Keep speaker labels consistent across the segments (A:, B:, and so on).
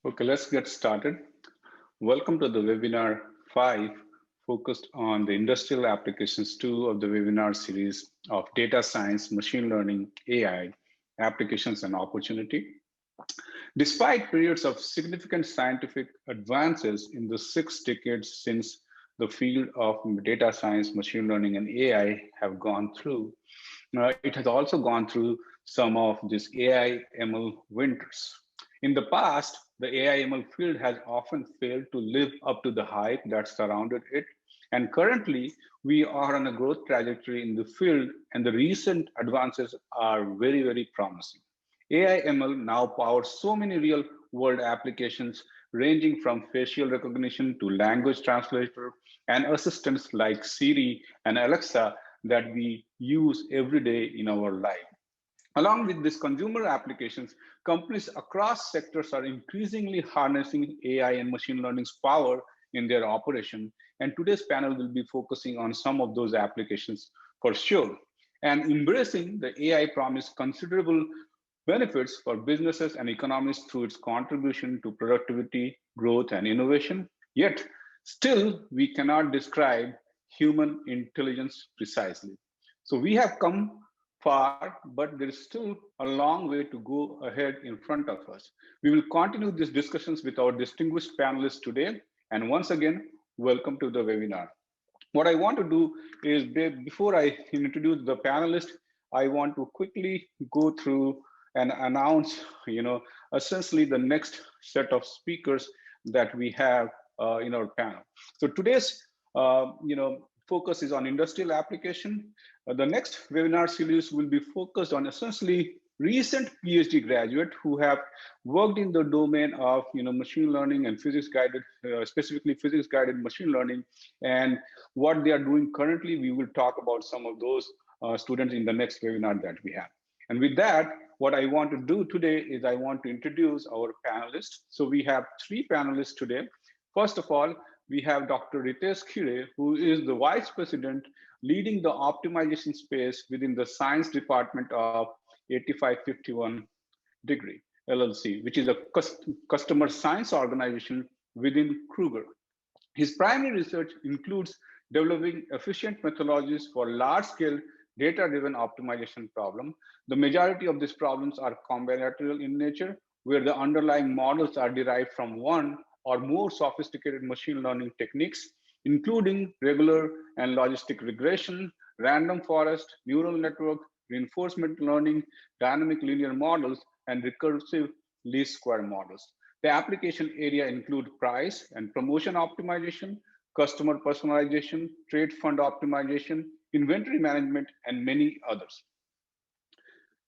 A: Okay, let's get started. Welcome to the webinar 5, focused on the industrial applications 2 of the webinar series of data science, machine learning, AI, applications and opportunity. Despite periods of significant scientific advances in the 6 decades since the field of data science, machine learning, and AI have gone through, it has also gone through some of these AI ML winters. In the past, the AI ML field has often failed to live up to the hype that surrounded it. And currently, we are on a growth trajectory in the field, and the recent advances are very, very promising. AI ML now powers so many real world applications, ranging from facial recognition to language translator and assistants like Siri and Alexa that we use every day in our life. Along with these consumer applications, companies across sectors are increasingly harnessing AI and machine learning's power in their operation. And today's panel will be focusing on some of those applications for sure. And embracing the AI promise considerable benefits for businesses and economies through its contribution to productivity, growth, and innovation. Yet, still, we cannot describe human intelligence precisely. So we have come far, but there is still a long way to go ahead in front of us. We will continue these discussions with our distinguished panelists today. And once again, welcome to the webinar. What I want to do is, before I introduce the panelists, I want to quickly go through and announce, essentially the next set of speakers that we have in our panel. So today's, focus is on industrial application. The next webinar series will be focused on essentially recent PhD graduate who have worked in the domain of machine learning and physics guided, specifically physics guided machine learning, and what they are doing currently. We will talk about some of those students in the next webinar that we have. And with that, what I want to do today is I want to introduce our panelists. So we have 3 panelists today. First of all, we have Dr. Ritesh Khire, who is the Vice President leading the optimization space within the Science Department of 8551 Degree LLC, which is a customer science organization within Kruger. His primary research includes developing efficient methodologies for large-scale data-driven optimization problem. The majority of these problems are combinatorial in nature, where the underlying models are derived from one or more sophisticated machine learning techniques, including regular and logistic regression, random forest, neural network, reinforcement learning, dynamic linear models, and recursive least square models. The application area include price and promotion optimization, customer personalization, trade fund optimization, inventory management, and many others.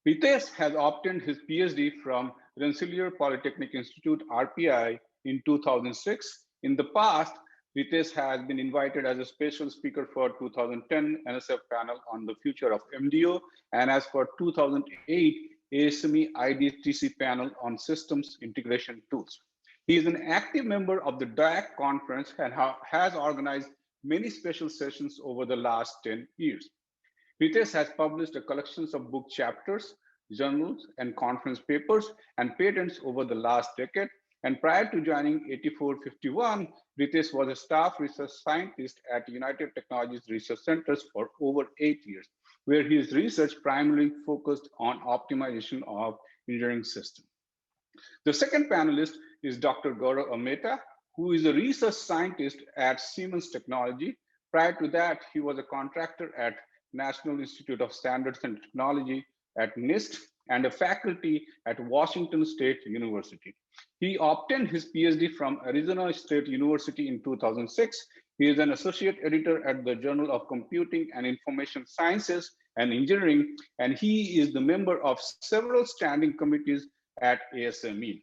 A: Ritesh has obtained his PhD from Rensselaer Polytechnic Institute, RPI, in 2006. In the past, Ritesh has been invited as a special speaker for 2010 NSF panel on the future of MDO, and as for 2008 ASME IDTC panel on systems integration tools. He is an active member of the DAC conference and has organized many special sessions over the last 10 years. Ritesh has published a collection of book chapters, journals, and conference papers and patents over the last decade. And prior to joining 8451, Ritesh was a staff research scientist at United Technologies Research Centers for over 8 years, where his research primarily focused on optimization of engineering systems. The second panelist is Dr. Gaurav Ameta, who is a research scientist at Siemens Technology. Prior to that, he was a contractor at National Institute of Standards and Technology at NIST and a faculty at Washington State University. He obtained his PhD from Arizona State University in 2006. He is an associate editor at the Journal of Computing and Information Sciences and Engineering, and he is the member of several standing committees at ASME.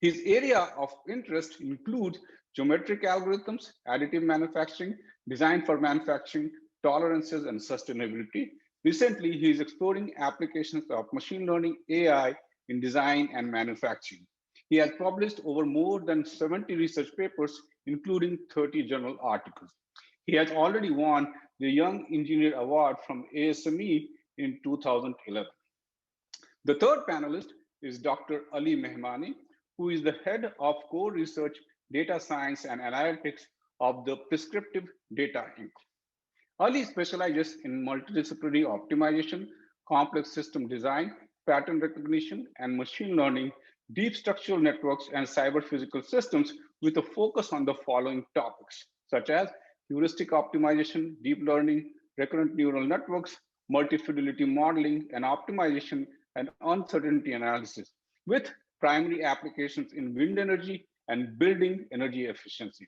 A: His area of interest includes geometric algorithms, additive manufacturing, design for manufacturing, tolerances, and sustainability. Recently, he is exploring applications of machine learning AI in design and manufacturing. He has published over more than 70 research papers, including 30 journal articles. He has already won the Young Engineer Award from ASME in 2011. The third panelist is Dr. Ali Mehmani, who is the head of core research, data science, and analytics of the Prescriptive Data Inc. Ali specializes in multidisciplinary optimization, complex system design, pattern recognition, and machine learning, deep structural networks, and cyber physical systems with a focus on the following topics, such as heuristic optimization, deep learning, recurrent neural networks, multi-fidelity modeling, and optimization and uncertainty analysis, with primary applications in wind energy and building energy efficiency.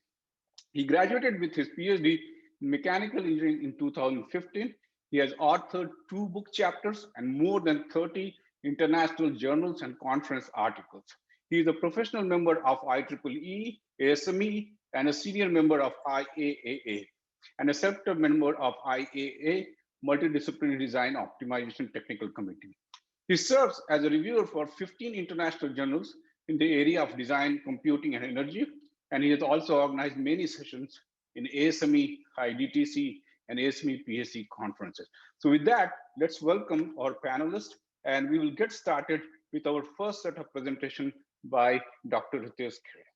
A: He graduated with his PhD in mechanical engineering in 2015. He has authored 2 book chapters and more than 30 international journals and conference articles. He is a professional member of IEEE, ASME, and a senior member of IAAA, and a selected member of IAA, Multidisciplinary Design Optimization Technical Committee. He serves as a reviewer for 15 international journals in the area of design, computing, and energy, and he has also organized many sessions in ASME, IDTC, and ASME PSC conferences. So with that, let's welcome our panelists, and we will get started with our first set of presentation by Dr. Ritesh Khire.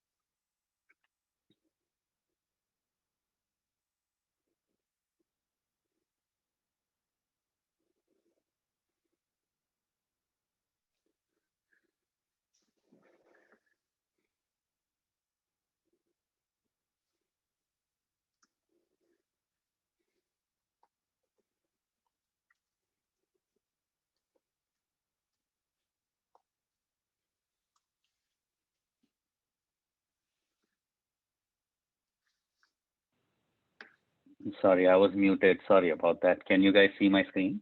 B: Sorry, I was muted. Sorry about that. Can you guys see my screen?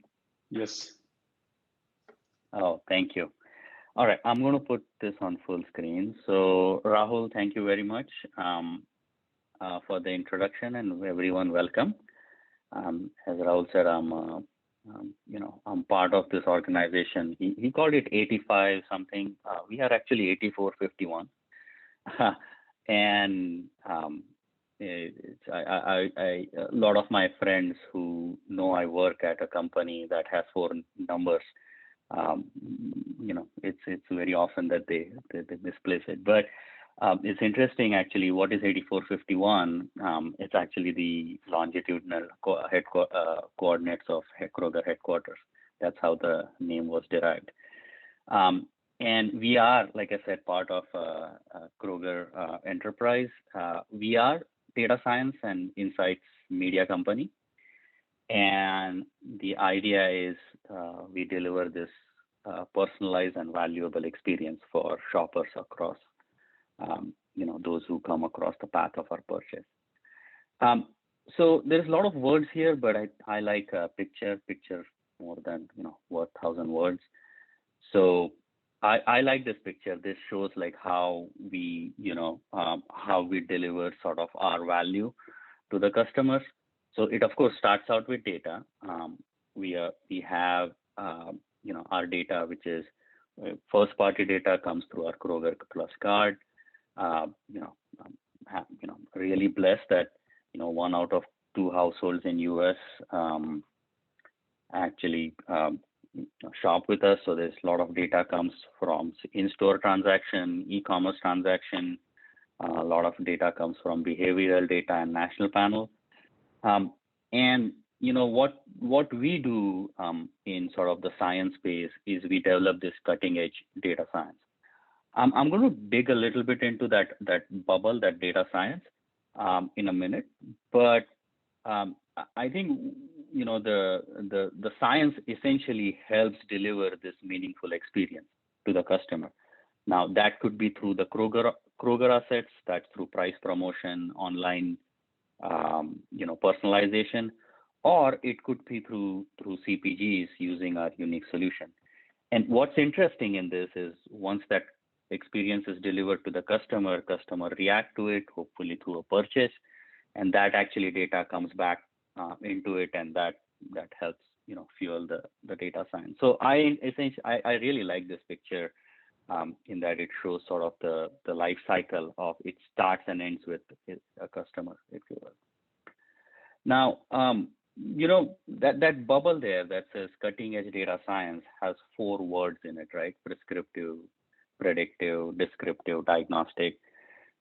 A: Yes.
B: Oh, thank you. All right, I'm going to put this on full screen. So Rahul, thank you very much for the introduction, and everyone welcome. As Rahul said, I'm part of this organization. He called it 85 something. We are actually 8451. And a lot of my friends who know I work at a company that has 4 numbers, it's very often that they misplace it. But it's interesting actually. What is 8451? It's actually the longitudinal coordinates of Kroger headquarters. That's how the name was derived. And we are, like I said, part of Kroger Enterprise. We are data science and insights media company. And the idea is we deliver this personalized and valuable experience for shoppers across, those who come across the path of our purchase. So there's a lot of words here, but I like a picture more than, worth 1,000 words. So I like this picture. This shows like how we, how we deliver sort of our value to the customers. So it of course starts out with data. We have, our data, which is first party data comes through our Kroger Plus card. Really blessed that, 1 out of 2 households in US actually shop with us. So there's a lot of data comes from in-store transaction, e-commerce transaction. A lot of data comes from behavioral data and national panel. And what we do in sort of the science space is we develop this cutting edge data science. I'm going to dig a little bit into that bubble, that data science, in a minute. But I think the science essentially helps deliver this meaningful experience to the customer. Now that could be through the Kroger assets, that's through price promotion, online, personalization, or it could be through CPGs using our unique solution. And what's interesting in this is once that experience is delivered to the customer react to it, hopefully through a purchase, and that actually data comes back into it, and that helps fuel the data science. So I really like this picture in that it shows sort of the life cycle of it starts and ends with a customer, if you will. Now, that bubble there that says cutting edge data science has 4 words in it, right? Prescriptive, predictive, descriptive, diagnostic,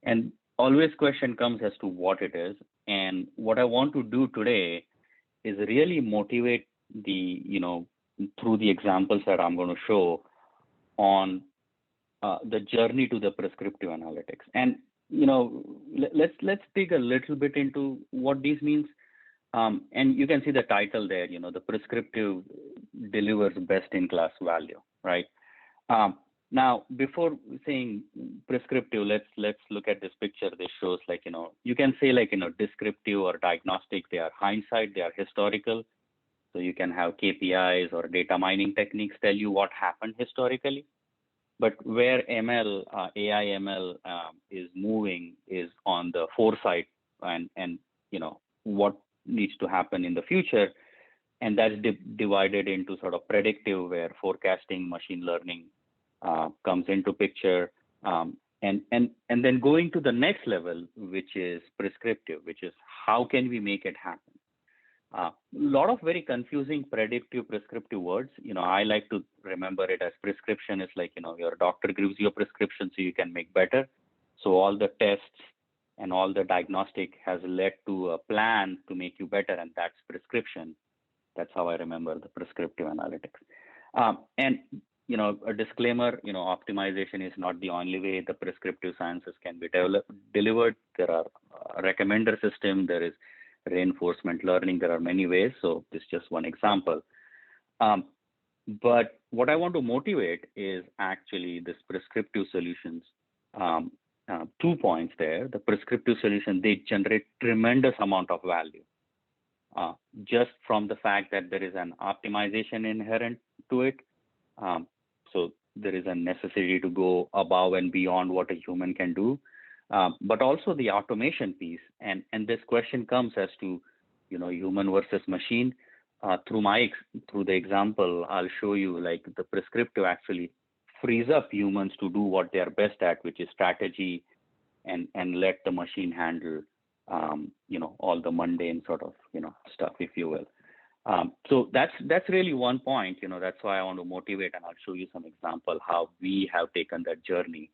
B: and always question comes as to what it is. And what I want to do today is really motivate through the examples that I'm going to show on the journey to the prescriptive analytics. And let's dig a little bit into what this means. And you can see the title there. The prescriptive delivers best-in-class value, right? Now, before saying prescriptive, let's look at this picture. This shows you can say descriptive or diagnostic. They are hindsight. They are historical. So you can have KPIs or data mining techniques tell you what happened historically. But where ML, AI ML is moving is on the foresight and what needs to happen in the future. And that's divided into sort of predictive, where forecasting, machine learning comes into picture. And then going to the next level, which is prescriptive, which is how can we make it happen? A lot of very confusing predictive prescriptive words. I like to remember it as prescription is your doctor gives you a prescription so you can make better. So all the tests and all the diagnostic has led to a plan to make you better, and that's prescription. That's how I remember the prescriptive analytics. And a disclaimer, optimization is not the only way the prescriptive sciences can be delivered. There are recommender system, there is reinforcement learning, there are many ways. So this is just one example. But what I want to motivate is actually this prescriptive solutions. 2 points there. The prescriptive solution, they generate tremendous amount of value. Just from the fact that there is an optimization inherent to it. So there is a necessity to go above and beyond what a human can do. But also the automation piece. And this question comes as to, human versus machine. Through the example, I'll show you the prescriptive actually frees up humans to do what they are best at, which is strategy, and let the machine handle, all the mundane sort of, stuff, if you will. So that's really one point, that's why I want to motivate, and I'll show you some example how we have taken that journey.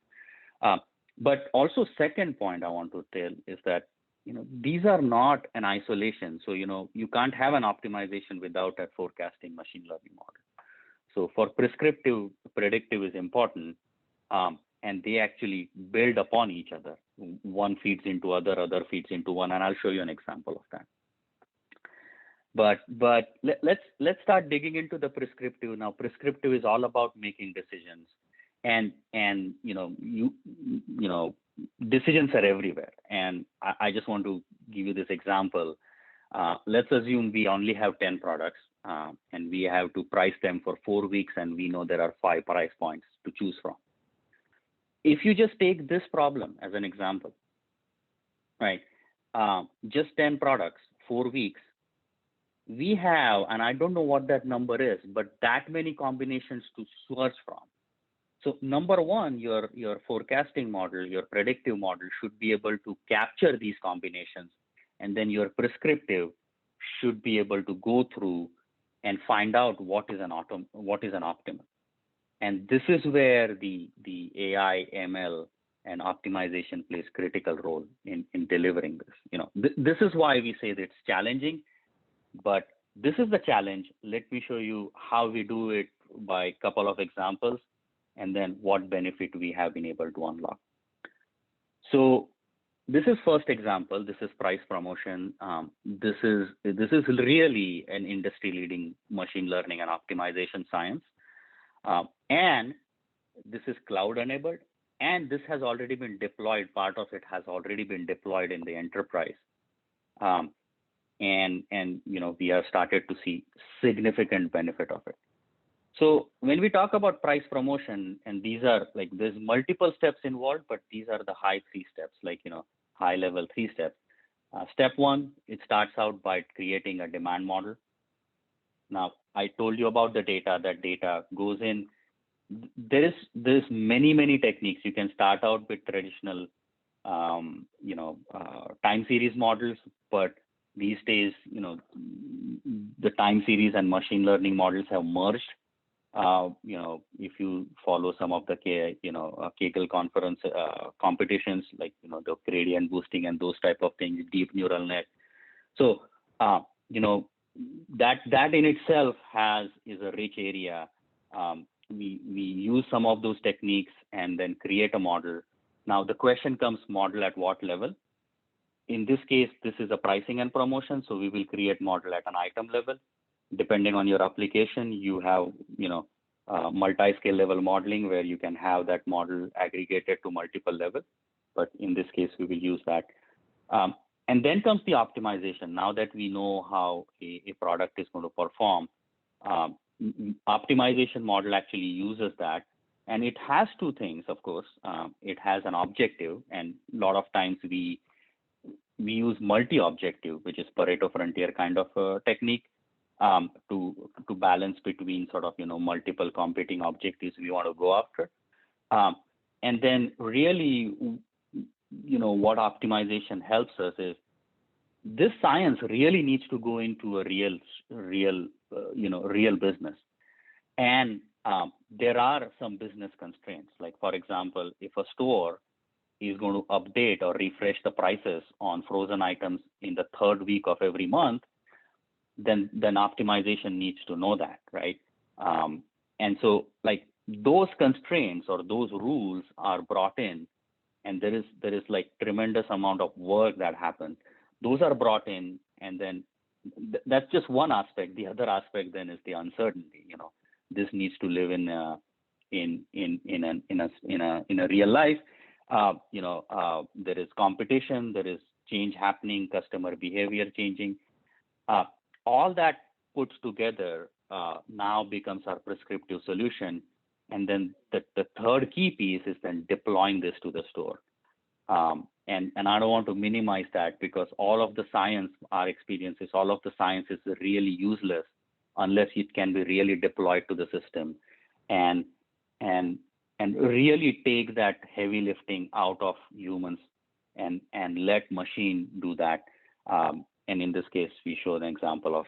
B: But also second point I want to tell is that, these are not an isolation. So, you can't have an optimization without a forecasting machine learning model. So for prescriptive, predictive is important, and they actually build upon each other. One feeds into other feeds into one, and I'll show you an example of that. But let's start digging into the prescriptive. Now, prescriptive is all about making decisions. And decisions are everywhere. And I just want to give you this example. Let's assume we only have 10 products and we have to price them for 4 weeks, and we know there are 5 price points to choose from. If you just take this problem as an example, right? Just 10 products, 4 weeks, we have, and I don't know what that number is, but that many combinations to search from. So number one, your forecasting model, your predictive model should be able to capture these combinations, and then your prescriptive should be able to go through and find out what is an optimal. And this is where the AI, ML, and optimization plays critical role in delivering this. This is why we say that it's challenging, but this is the challenge. Let me show you how we do it by a couple of examples, and then what benefit we have been able to unlock. So this is first example. This is price promotion. This is really an industry-leading machine learning and optimization science. And this is cloud-enabled, and this has already been deployed. Part of it has already been deployed in the enterprise. And we have started to see significant benefit of it. So when we talk about price promotion, and these are there's multiple steps involved, but these are the high 3 steps, high level 3 steps. Step 1, it starts out by creating a demand model. Now, I told you about the data. That data goes in. There's many techniques. You can start out with traditional, time series models, but these days, the time series and machine learning models have merged. If you follow some of the Kaggle conference competitions, like the gradient boosting and those type of things, deep neural net. So that in itself is a rich area. We use some of those techniques and then create a model. Now the question comes, model at what level? In this case, this is a pricing and promotion, so we will create model at an item level. Depending on your application, you have multi-scale level modeling where you can have that model aggregated to multiple levels. But in this case, we will use that. And then comes the optimization. Now that we know how a product is going to perform, optimization model actually uses that. And it has two things, of course. It has an objective, and a lot of times we use multi-objective, which is Pareto frontier kind of technique, to balance between sort of multiple competing objectives we want to go after. And then really, what optimization helps us is this science really needs to go into a real business. And there are some business constraints. Like, for example, if a store is going to update or refresh the prices on frozen items in the third week of every month, then optimization needs to know that, right? And so, like, those constraints or those rules are brought in, and there is like tremendous amount of work that happens. Those are brought in, and then that's just one aspect. The other aspect then is the uncertainty. This needs to live in a real life. There is competition, there is change happening, customer behavior changing. All that puts together now becomes our prescriptive solution. And then the third key piece is then deploying this to the store. And I don't want to minimize that, because all of the science, our experience is all of the science is really useless unless it can be really deployed to the system and really take that heavy lifting out of humans and let machine do that. And in this case, we show the example of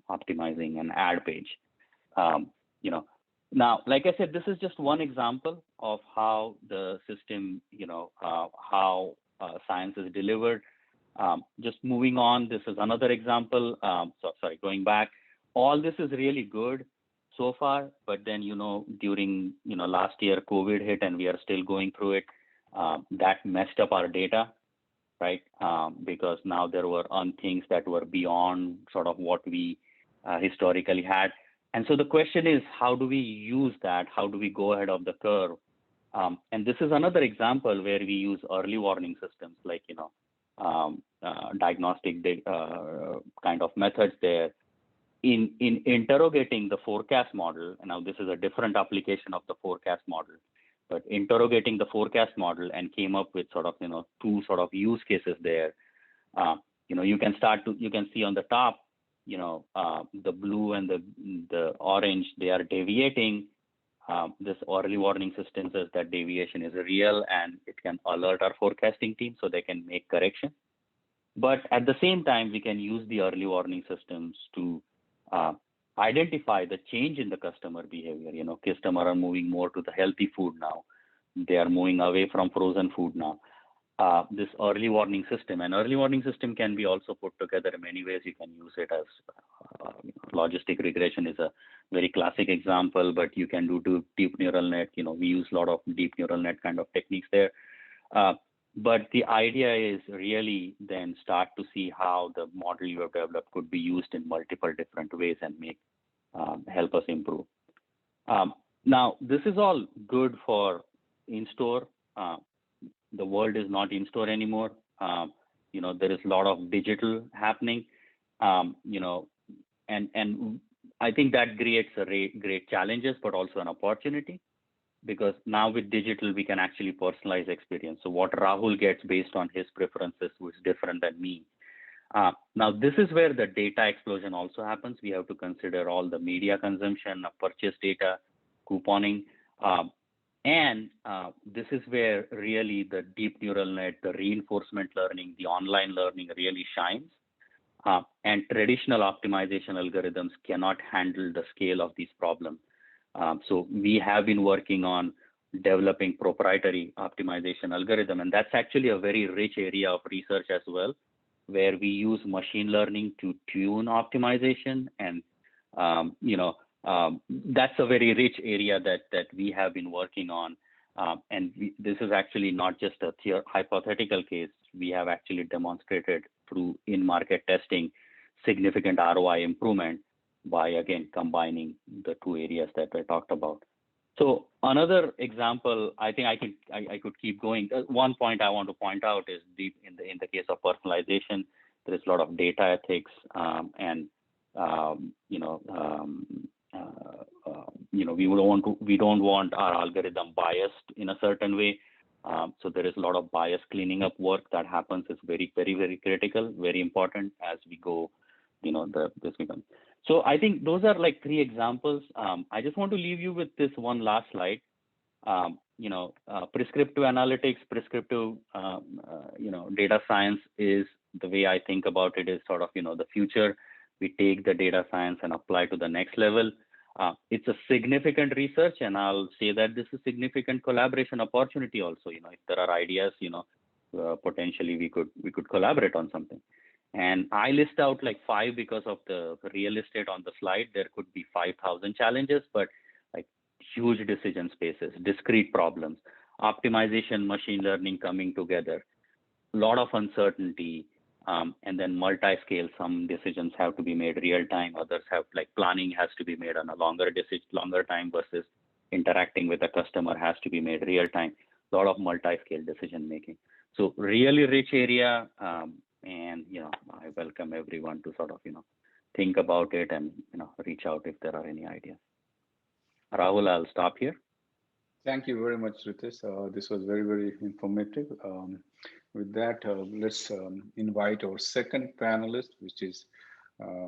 B: optimizing an ad page. Now, like I said, this is just one example of how the system, how science is delivered. Just moving on, this is another example. Going back, all this is really good so far, but then during last year COVID hit and we are still going through it. That messed up our data, right? Because now there were things that were beyond sort of what we historically had. And so the question is, how do we use that? How do we go ahead of the curve? And this is another example where we use early warning systems, like diagnostic kind of methods there. In interrogating the forecast model, and now this is a different application of the forecast model, but interrogating the forecast model and came up with sort of two sort of use cases there. You can see on the top, the blue and the orange, they are deviating. This early warning system says that deviation is real and it can alert our forecasting team so they can make correction. But at the same time, we can use the early warning systems to identify the change in the customer behavior. Customers are moving more to the healthy food now. They are moving away from frozen food now. This early warning system, and early warning system can be also put together in many ways. You can use it as logistic regression is a very classic example, but you can do deep neural net. We use a lot of deep neural net kind of techniques there. But the idea is really then start to see how the model you have developed could be used in multiple different ways and help us improve. Now, this is all good for in-store. The world is not in-store anymore. There is a lot of digital happening. And I think that creates great challenges, but also an opportunity. Because now with digital, we can actually personalize experience. So what Rahul gets based on his preferences was different than me. Now, this is where the data explosion also happens. We have to consider all the media consumption, purchase data, couponing. And this is where really the deep neural net, the reinforcement learning, the online learning really shines. And traditional optimization algorithms cannot handle the scale of these problems. So we have been working on developing proprietary optimization algorithm, and that's actually a very rich area of research as well, where we use machine learning to tune optimization, and that's a very rich area that we have been working on. This is actually not just a hypothetical case. We have actually demonstrated through in-market testing significant ROI improvement by, again, combining the two areas that I talked about. So another example, I think I could keep going. One point I want to point out is in the case of personalization, there is a lot of data ethics, we don't want our algorithm biased in a certain way. So there is a lot of bias cleaning up work that happens. Is very, very, very critical, very important as we go. This becomes. So I think those are like 3 examples. I just want to leave you with this one last slide. Prescriptive analytics, prescriptive, data science is the way I think about it, is sort of, the future. We take the data science and apply to the next level. It's a significant research, and I'll say that this is significant collaboration opportunity also. If there are ideas, potentially we could collaborate on something. And I list out like 5 because of the real estate on the slide. There could be 5,000 challenges, but like huge decision spaces, discrete problems, optimization, machine learning coming together, a lot of uncertainty, and then multi-scale. Some decisions have to be made real time. Others have, like, planning has to be made on a longer time versus interacting with a customer has to be made real time. A lot of multi-scale decision making. So really rich area. And I welcome everyone to sort of think about it and reach out if there are any ideas. Rahul, I'll stop here.
A: Thank you very much, Ritesh. This was very, very informative. With that, let's invite our second panelist, which is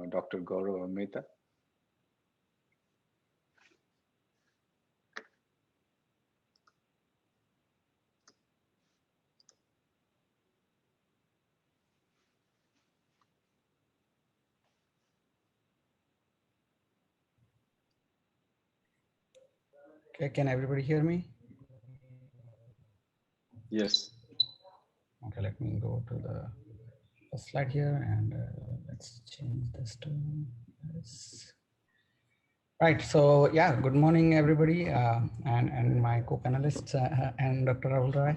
A: Dr. Gaurav Ameta.
C: Okay, can everybody hear me?
A: Yes.
C: Okay, let me go to the first slide here, and let's change this to this. Right, so yeah, good morning everybody, and my co-panelists and Dr. Rahul Rai.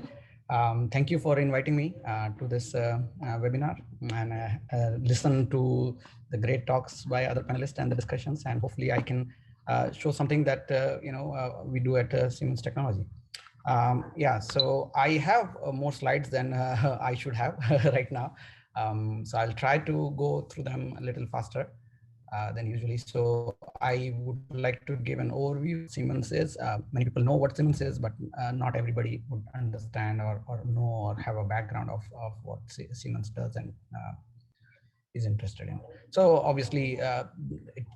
C: Thank you for inviting me to this webinar, and listen to the great talks by other panelists and the discussions, and hopefully I can show something that we do at Siemens Technology. Yeah, so I have more slides than I should have right now. So I'll try to go through them a little faster than usually. So I would like to give an overview of Siemens is. Many people know what Siemens is, but not everybody would understand or know or have a background of what Siemens does and is interested in. So obviously it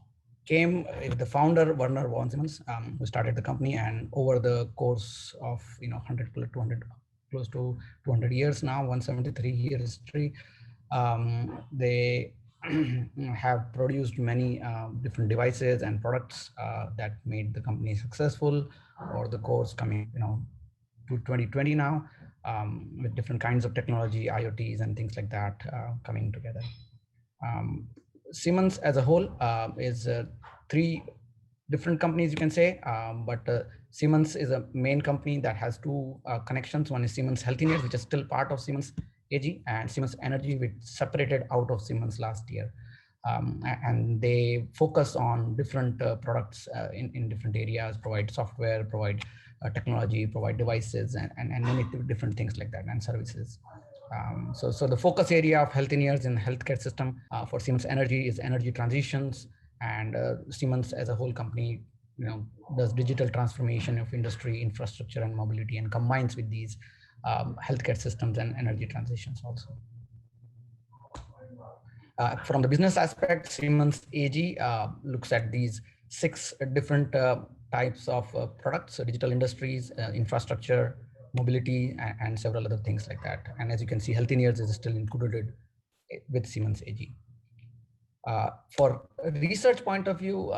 C: came with the founder, Werner von Siemens, who started the company, and over the course of 200 close to 200 years now, 173-year history, they have produced many different devices and products that made the company successful over the course coming to 2020 now, with different kinds of technology, IoTs and things like that coming together. Siemens as a whole is 3 different companies, you can say, but Siemens is a main company that has 2 connections. One is Siemens Healthineers, which is still part of Siemens AG, and Siemens Energy, which separated out of Siemens last year. And they focus on different products in different areas, provide software, provide technology, provide devices, and many different things like that, and services. So the focus area of Healthineers in the healthcare system for Siemens Energy is energy transitions, and Siemens as a whole company does digital transformation of industry, infrastructure, and mobility, and combines with these healthcare systems and energy transitions also. From the business aspect, Siemens AG looks at these 6 different types of products: digital industries, infrastructure, mobility, and several other things like that. And as you can see, Healthineers is still included with Siemens AG. For a research point of view,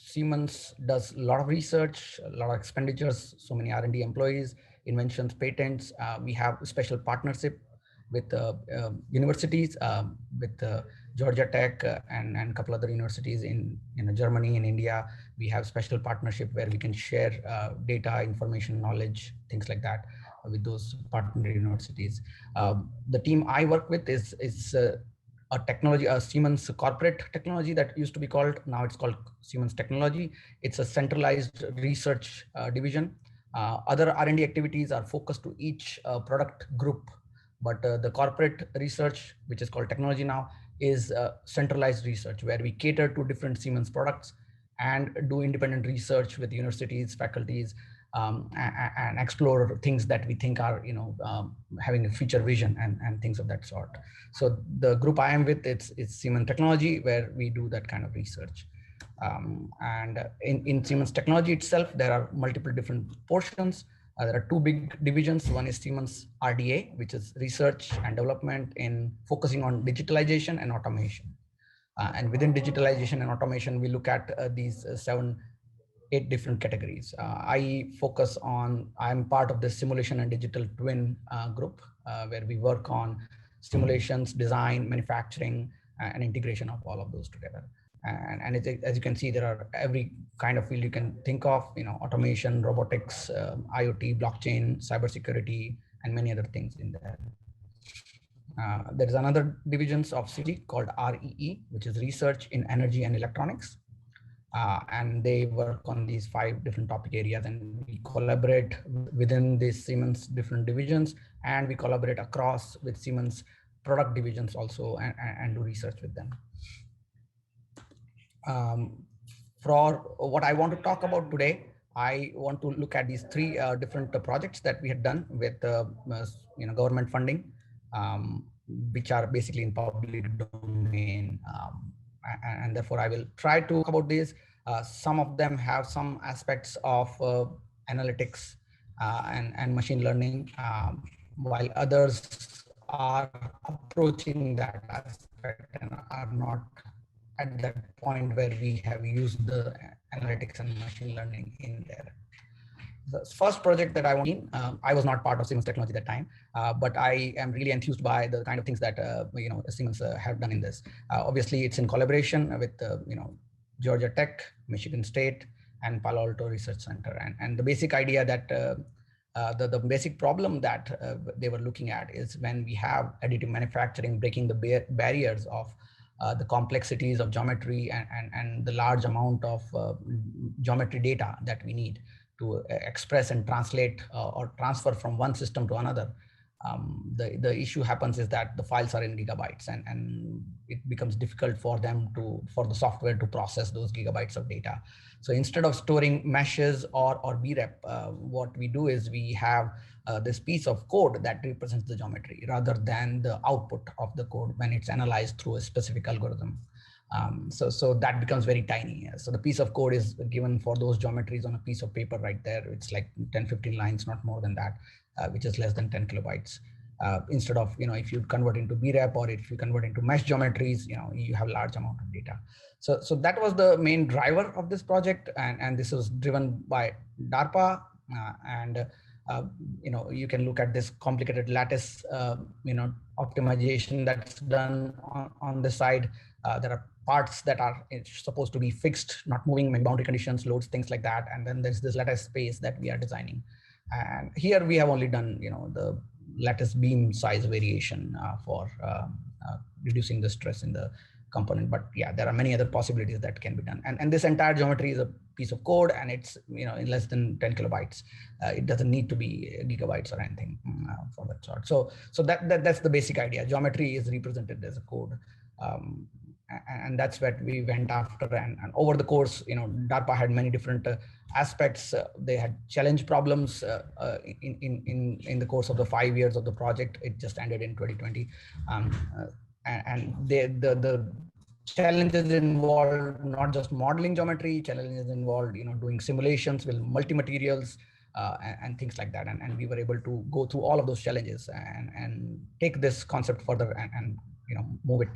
C: Siemens does a lot of research, a lot of expenditures, so many R&D employees, inventions, patents. We have a special partnership with universities, with Georgia Tech and a couple other universities in Germany and India. We have special partnership where we can share data, information, knowledge, things like that with those partner universities. The team I work with is a technology, a Siemens corporate technology that used to be called, now it's called Siemens Technology. It's a centralized research division. Other R&D activities are focused to each product group, but the corporate research, which is called technology now, is centralized research where we cater to different Siemens products and do independent research with universities, faculties, and explore things that we think are, having a future vision and things of that sort. So the group I am with, it's Siemens Technology, where we do that kind of research. And in Siemens Technology itself, there are multiple different portions. There are two big divisions. One is Siemens RDA, which is research and development in focusing on digitalization and automation. And within digitalization and automation, we look at these 7-8 different categories. I'm part of the simulation and digital twin group, where we work on simulations, design, manufacturing, and integration of all of those together. And as you can see, there are every kind of field you can think of, automation, robotics, IoT, blockchain, cybersecurity, and many other things in there. There is another divisions of CG called REE, which is research in energy and electronics. And they work on these 5 different topic areas, and we collaborate within these Siemens different divisions, and we collaborate across with Siemens product divisions also and do research with them. For what I want to talk about today, I want to look at these 3 different projects that we had done with government funding, which are basically in public domain. And therefore I will try to talk about these. Some of them have some aspects of analytics and machine learning, while others are approaching that aspect and are not at that point where we have used the analytics and machine learning in there. The first project that I was not part of Siemens Technology at that time, but I am really enthused by the kind of things that Siemens have done in this. Obviously, it's in collaboration with Georgia Tech, Michigan State, and Palo Alto Research Center. And the basic idea that the basic problem that they were looking at is when we have additive manufacturing breaking the barriers of the complexities of geometry and the large amount of geometry data that we need to express and translate or transfer from one system to another. The issue happens is that the files are in gigabytes, and it becomes difficult for the software to process those gigabytes of data. So instead of storing meshes or BREP, what we do is we have this piece of code that represents the geometry rather than the output of the code when it's analyzed through a specific algorithm. So that becomes very tiny. So the piece of code is given for those geometries on a piece of paper right there. It's like 10-15 lines, not more than that, which is less than 10 kilobytes. Instead of, if you convert into BREP or if you convert into mesh geometries, you have a large amount of data. So that was the main driver of this project. And this was driven by DARPA. You can look at this complicated lattice, optimization that's done on the side. There are parts that are supposed to be fixed, not moving, maybe boundary conditions, loads, things like that. And then there's this lattice space that we are designing. And here we have only done, the lattice beam size variation for reducing the stress in the component. But yeah, there are many other possibilities that can be done. And this entire geometry is a piece of code, and it's in less than 10 kilobytes. It doesn't need to be gigabytes or anything for that sort. So that's the basic idea. Geometry is represented as a code. And that's what we went after. And over the course, DARPA had many different aspects. They had challenge problems in the course of the 5 years of the project. It just ended in 2020. And the challenges involved not just modeling geometry, challenges involved, doing simulations with multi-materials and things like that. And we were able to go through all of those challenges and take this concept further and move it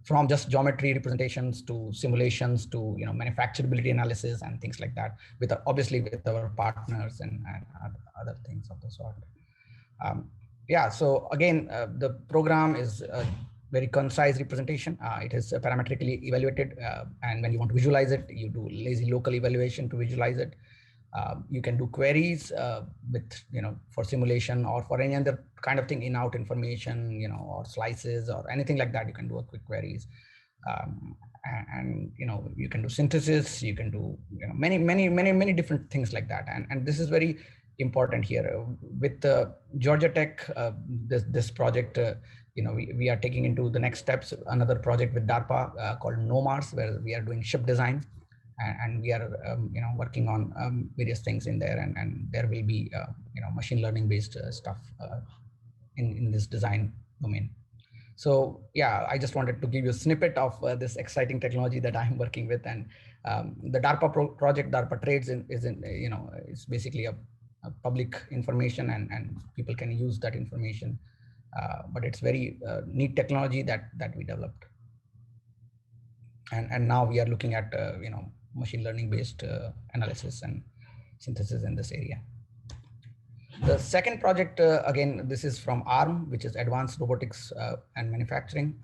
C: from just geometry representations to simulations to manufacturability analysis and things like that, with obviously with our partners and other things of the sort. Yeah, so again, the program is a very concise representation. It is parametrically evaluated, and when you want to visualize it, you do lazy local evaluation to visualize it. You can do queries with, for simulation or for any other kind of thing, in-out information, or slices or anything like that. You can do a quick queries. And you can do synthesis, you can do many different things like that. And this is very important here with Georgia Tech. This project, we are taking into the next steps another project with DARPA called NOMARS, where we are doing ship design, and we are working on various things in there, and there will be machine learning based stuff in this design domain. So yeah, I just wanted to give you a snippet of this exciting technology that I'm working with. And the DARPA project, DARPA Trades, is basically a public information, and people can use that information. But it's very neat technology that we developed. And now we are looking at machine learning based analysis and synthesis in this area. The second project, again, this is from ARM, which is Advanced Robotics and Manufacturing.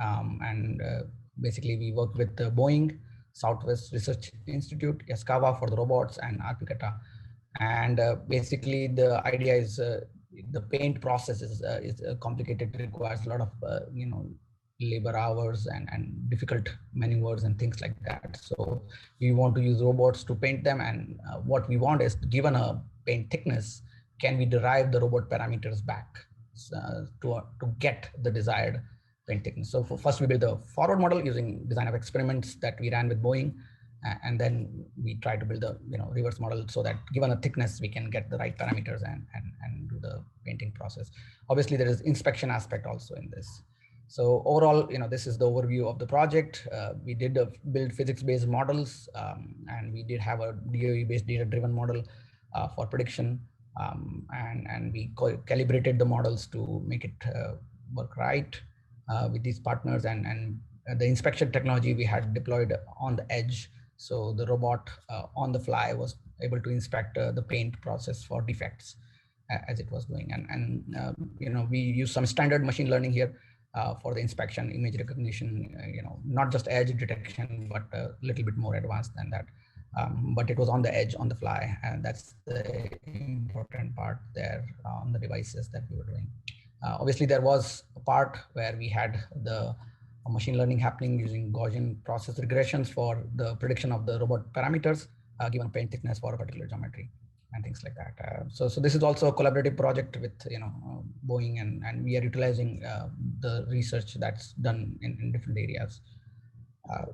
C: Basically, we work with Boeing, Southwest Research Institute, Yaskawa for the robots, and Arpicata. And basically, the idea is the paint process is complicated. It requires a lot of labor hours and difficult maneuvers and things like that. So we want to use robots to paint them. And what we want is, given a paint thickness, can we derive the robot parameters back to get the desired paint thickness? So first we build a forward model using design of experiments that we ran with Boeing, and then we try to build a reverse model so that given a thickness, we can get the right parameters and do the painting process. Obviously, there is inspection aspect also in this. So overall, this is the overview of the project. We did build physics-based models, and we did have a DOE-based data-driven model for prediction. And we calibrated the models to make it work right with these partners, and the inspection technology we had deployed on the edge. So the robot on the fly was able to inspect the paint process for defects as it was doing. And we use some standard machine learning here for the inspection, image recognition, not just edge detection, but a little bit more advanced than that. But it was on the edge, on the fly, and that's the important part there on the devices that we were doing. Obviously, there was a part where we had the machine learning happening using Gaussian process regressions for the prediction of the robot parameters, given paint thickness for a particular geometry and things like that. So this is also a collaborative project with Boeing, and we are utilizing the research that's done in different areas.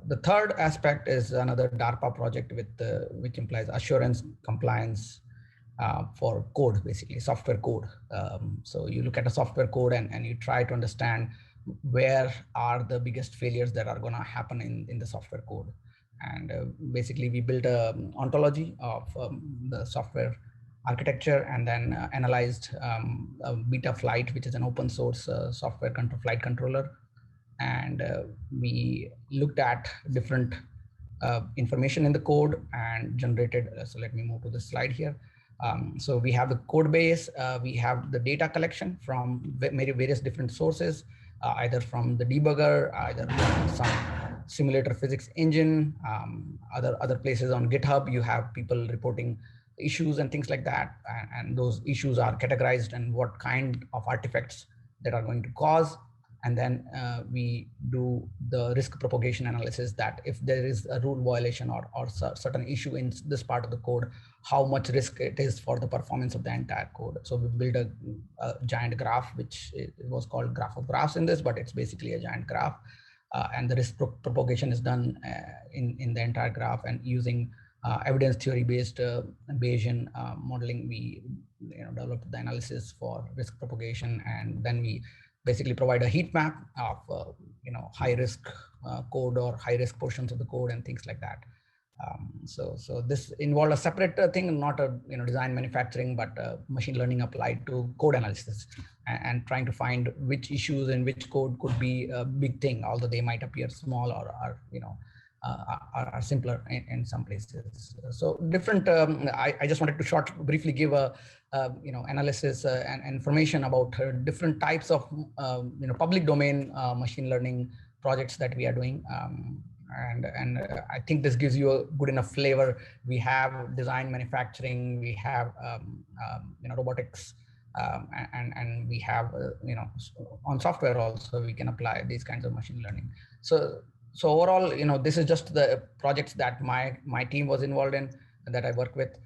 C: The third aspect is another DARPA project with which implies assurance compliance for code, basically software code. So you look at a software code and you try to understand where are the biggest failures that are going to happen in the software code. And basically we built a ontology of the software architecture, and then analyzed a Beta Flight, which is an open source software flight controller. And we looked at different information in the code and generated, so let me move to the slide here. So we have the code base, we have the data collection from various different sources, either from the debugger, either from some simulator physics engine, other places on GitHub. You have people reporting issues and things like that, and those issues are categorized and what kind of artifacts that are going to cause. And then we do the risk propagation analysis, that if there is a rule violation or certain issue in this part of the code, how much risk it is for the performance of the entire code. So we build a giant graph, which was called graph of graphs in this, but it's basically a giant graph. And the risk propagation is done in the entire graph, and using evidence theory based Bayesian modeling, we developed the analysis for risk propagation. And then we basically provide a heat map of high risk code or high risk portions of the code and things like that. So this involved a separate thing, not a design manufacturing, but machine learning applied to code analysis and trying to find which issues in which code could be a big thing, although they might appear small or are simpler in some places. So different. I just wanted to briefly give a analysis and information about different types of public domain machine learning projects that we are doing. And I think this gives you a good enough flavor. We have design manufacturing, we have robotics, and we have on software also we can apply these kinds of machine learning. So overall, this is just the projects that my team was involved in and that I work with.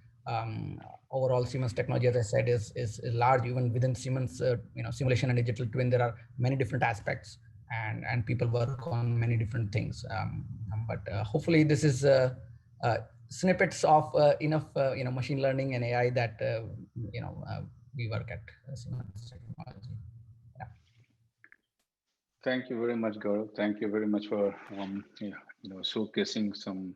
C: Overall, Siemens technology, as I said, is large. Even within Siemens, simulation and digital twin, there are many different aspects, and people work on many different things. But hopefully, this is snippets of enough machine learning and AI that we work at Siemens technology. Yeah.
A: Thank you very much, Gaurav. Thank you very much for showcasing some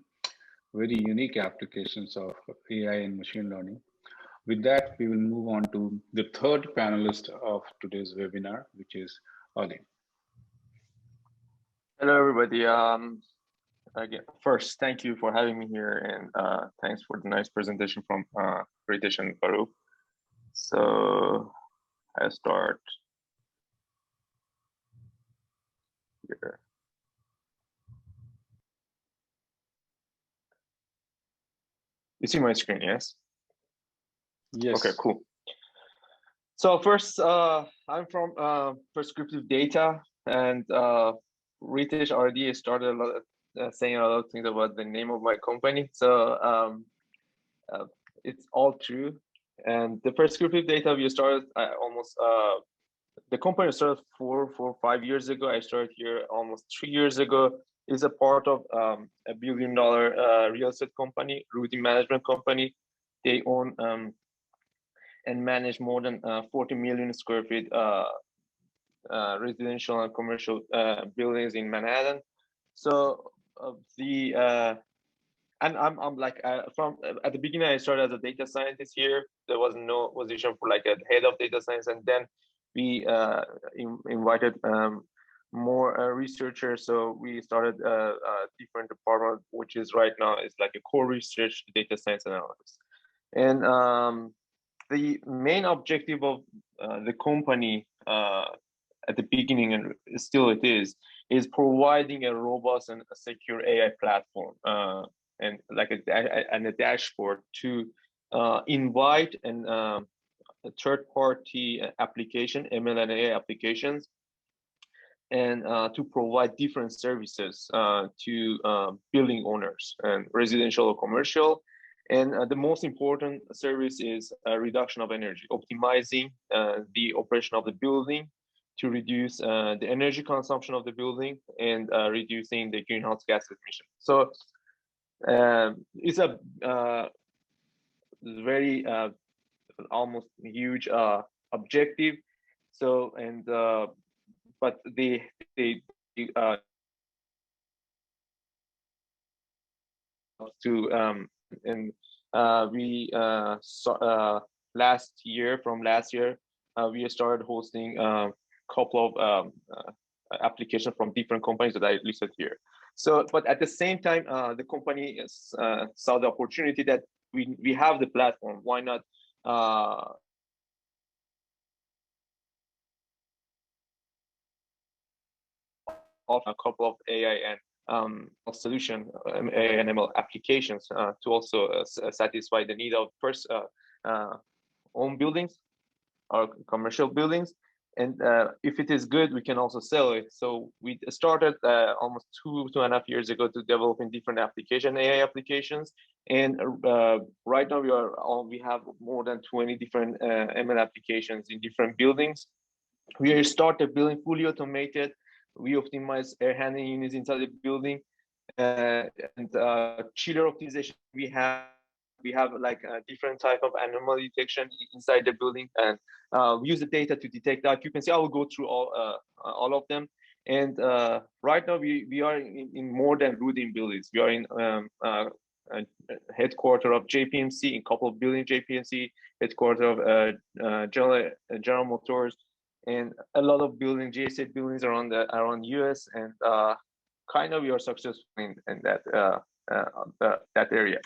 A: very unique applications of AI and machine learning. With that, we will move on to the third panelist of today's webinar, which is Ali.
D: Hello, everybody. Again, first, thank you for having me here, and thanks for the nice presentation from Ritesh and Gaurav. So I start here. You see my screen, yes?
A: Yes.
D: Okay, cool. So first, I'm from Prescriptive Data, and Ritesh already started a lot of, saying a lot of things about the name of my company. So it's all true. And the Prescriptive Data, we started almost, the company started 5 years ago. I started here almost 3 years ago. Is a part of a $1 billion real estate company, routing management company. They own and manage more than 40 million square feet residential and commercial buildings in Manhattan. So and I'm like from at the beginning I started as a data scientist here. There was no position for like a head of data science, and then we invited more researchers. So we started a different department, which is right now is like a core research data science analysis. And the main objective of the company at the beginning, and still it is providing a robust and a secure AI platform and like a dashboard to invite and a third-party application, ML and AI applications, and to provide different services to building owners and residential or commercial. And the most important service is reduction of energy, optimizing the operation of the building to reduce the energy consumption of the building and reducing the greenhouse gas emission. So it's a very almost huge objective. So and but they to and we last year we started hosting a couple of applications from different companies that I listed here. So, but at the same time, the company saw the opportunity that we have the platform. Why not offer a couple of AI and solution AI and ML applications to also satisfy the need of first own buildings or commercial buildings. And if it is good, we can also sell it. So we started almost 2.5 years ago to developing different AI applications. And right now we have more than 20 different ML applications in different buildings. We started building fully automated. We optimize air handling units inside the building and chiller optimization. We have like a different type of anomaly detection inside the building, and we use the data to detect the occupancy. I will go through all of them. And right now we are in more than routing buildings. We are in headquarter of JPMC, in couple of building JPMC, headquarter of General Motors, and a lot of building GSA buildings around US, and kind of we are successful in that area.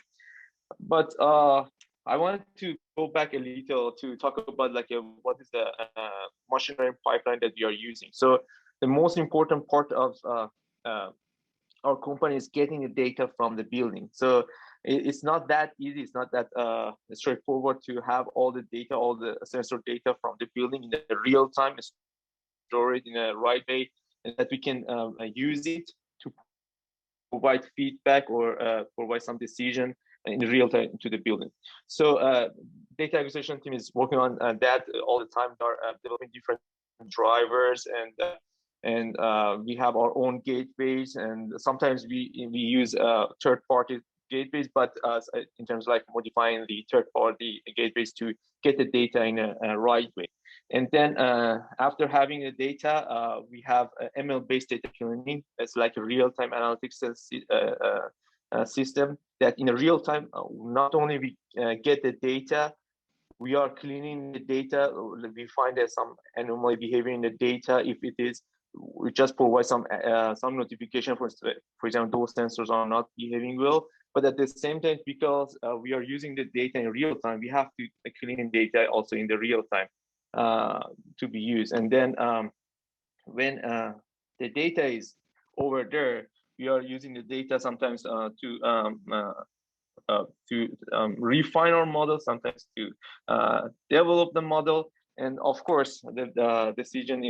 D: But I wanted to go back a little to talk about like what is the machine learning pipeline that we are using. So the most important part of our company is getting the data from the building. So it's not that easy. It's not that straightforward to have all the data, all the sensor data from the building in the real time, store it in a right way, and that we can use it to provide feedback or provide some decision in real time to the building. So data acquisition team is working on that all the time. We are developing different drivers, and we have our own gateways, and sometimes we use third-party gateways, but in terms of like modifying the third-party gateways to get the data in a right way. And then after having the data, we have ML-based data cleaning. It's like a real-time analytics system that in a real time, not only we get the data, we are cleaning the data. We find there's some anomaly behavior in the data. If it is, we just provide some notification for example, those sensors are not behaving well. But at the same time, because we are using the data in real time, we have to clean data also in the real time to be used. And then when the data is over there, we are using the data sometimes to refine our model, sometimes to develop the model. And of course, the decision